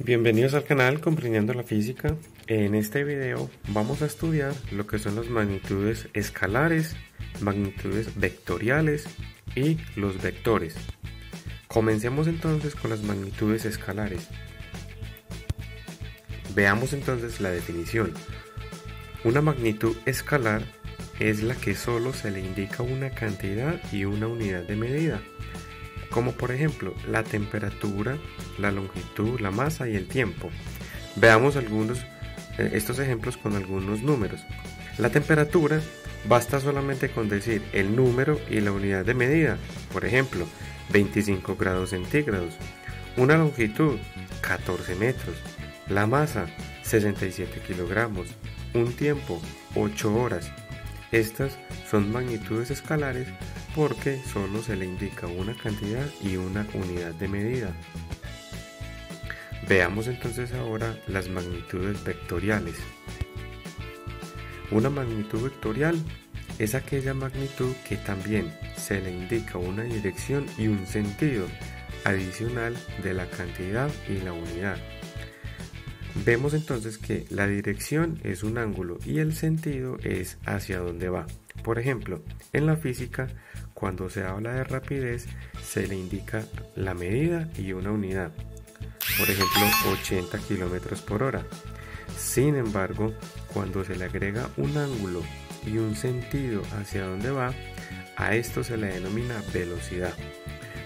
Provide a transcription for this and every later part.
Bienvenidos al canal Comprendiendo la Física. En este video vamos a estudiar lo que son las magnitudes escalares, magnitudes vectoriales y los vectores. Comencemos entonces con las magnitudes escalares. Veamos entonces la definición. Una magnitud escalar es la que solo se le indica una cantidad y una unidad de medida, como por ejemplo la temperatura, la longitud, la masa y el tiempo. Veamos estos ejemplos con algunos números. La temperatura basta solamente con decir el número y la unidad de medida, por ejemplo 25 grados centígrados. Una longitud 14 metros, la masa 67 kilogramos, un tiempo 8 horas. Estas son magnitudes escalares porque solo se le indica una cantidad y una unidad de medida. Veamos entonces ahora las magnitudes vectoriales. Una magnitud vectorial es aquella magnitud que también se le indica una dirección y un sentido adicional de la cantidad y la unidad. Vemos entonces que la dirección es un ángulo y el sentido es hacia dónde va. Por ejemplo, en la física, cuando se habla de rapidez, se le indica la medida y una unidad. Por ejemplo, 80 kilómetros por hora. Sin embargo, cuando se le agrega un ángulo y un sentido hacia dónde va, a esto se le denomina velocidad.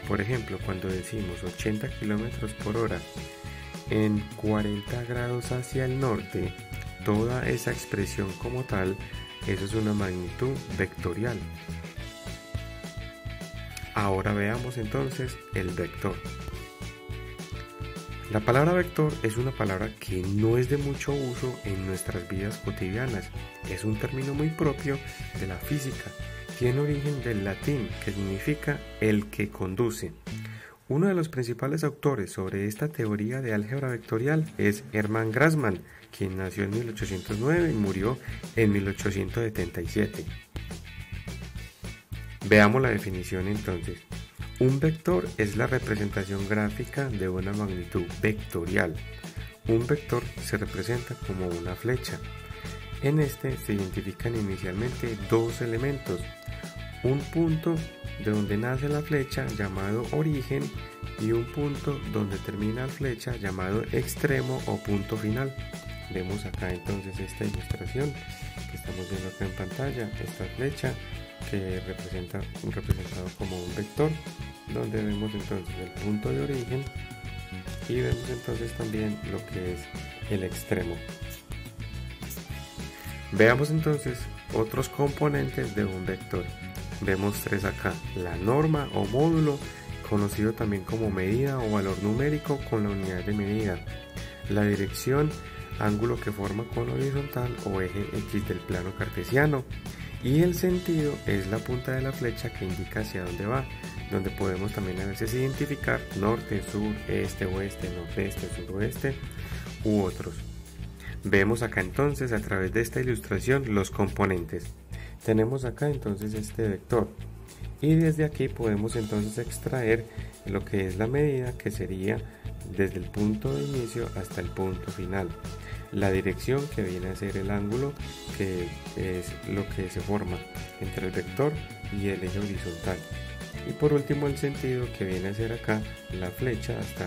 Por ejemplo, cuando decimos 80 kilómetros por hora en 40 grados hacia el norte, toda esa expresión como tal, eso es una magnitud vectorial. Ahora veamos entonces el vector. La palabra vector es una palabra que no es de mucho uso en nuestras vidas cotidianas. Es un término muy propio de la física. Tiene origen del latín, que significa el que conduce. Uno de los principales autores sobre esta teoría de álgebra vectorial es Hermann Grassmann, quien nació en 1809 y murió en 1877. Veamos la definición entonces. Un vector es la representación gráfica de una magnitud vectorial. Un vector se representa como una flecha. En este se identifican inicialmente dos elementos. Un punto de donde nace la flecha llamado origen y un punto donde termina la flecha llamado extremo o punto final. Vemos acá entonces esta ilustración que estamos viendo acá en pantalla, esta flecha que representado como un vector, donde vemos entonces el punto de origen y vemos entonces también lo que es el extremo. Veamos entonces otros componentes de un vector. Vemos tres acá: la norma o módulo, conocido también como medida o valor numérico con la unidad de medida; la dirección, ángulo que forma con horizontal o eje X del plano cartesiano; y el sentido es la punta de la flecha que indica hacia dónde va, donde podemos también a veces identificar norte, sur, este, oeste, nordeste, suroeste u otros. Vemos acá entonces a través de esta ilustración los componentes. Tenemos acá entonces este vector y desde aquí podemos entonces extraer lo que es la medida, que sería desde el punto de inicio hasta el punto final; la dirección, que viene a ser el ángulo, que es lo que se forma entre el vector y el eje horizontal; y por último el sentido, que viene a ser acá la flecha hasta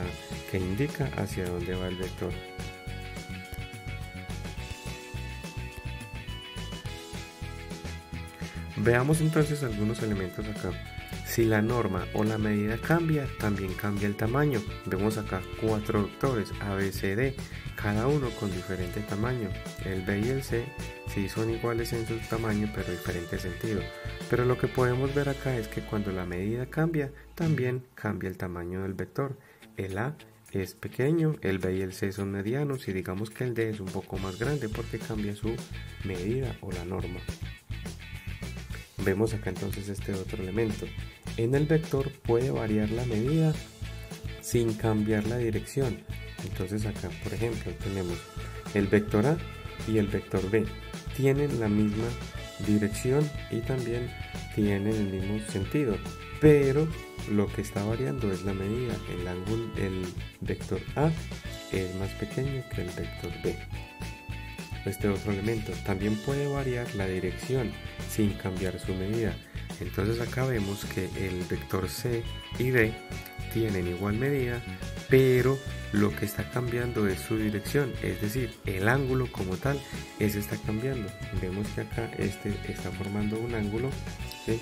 que indica hacia dónde va el vector. Veamos entonces algunos elementos acá. Si la norma o la medida cambia, también cambia el tamaño. Vemos acá cuatro vectores A, B, C, D, cada uno con diferente tamaño. El B y el C sí son iguales en su tamaño, pero diferente sentido. Pero lo que podemos ver acá es que cuando la medida cambia, también cambia el tamaño del vector. El A es pequeño, el B y el C son medianos y digamos que el D es un poco más grande porque cambia su medida o la norma. Vemos acá entonces este otro elemento. En el vector puede variar la medida sin cambiar la dirección. Entonces acá, por ejemplo, tenemos el vector A y el vector B. Tienen la misma dirección y también tienen el mismo sentido, pero lo que está variando es la medida. El vector A es más pequeño que el vector B. Este otro elemento también puede variar la dirección sin cambiar su medida. Entonces acá vemos que el vector C y D tienen igual medida, pero lo que está cambiando es su dirección, es decir, el ángulo como tal, ese está cambiando. Vemos que acá este está formando un ángulo, ¿sí?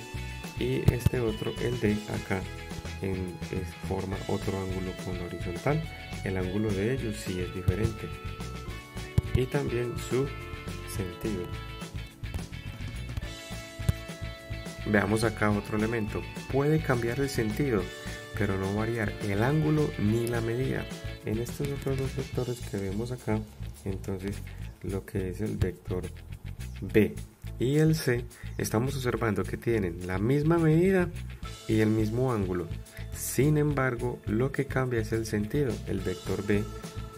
Y este otro, el D, acá forma otro ángulo con horizontal. El ángulo de ellos sí es diferente. Y también su sentido. Veamos acá otro elemento. Puede cambiar el sentido, pero no variar el ángulo ni la medida. En estos otros dos vectores que vemos acá, entonces lo que es el vector B y el C, estamos observando que tienen la misma medida y el mismo ángulo. Sin embargo, lo que cambia es el sentido. El vector B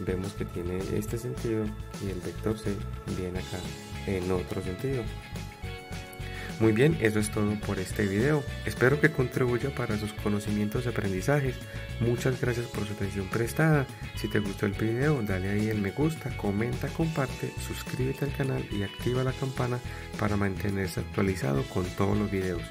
vemos que tiene este sentido y el vector C viene acá en otro sentido. Muy bien, eso es todo por este video. Espero que contribuya para sus conocimientos y aprendizajes. Muchas gracias por su atención prestada. Si te gustó el video, dale ahí el me gusta, comenta, comparte, suscríbete al canal y activa la campana para mantenerse actualizado con todos los videos.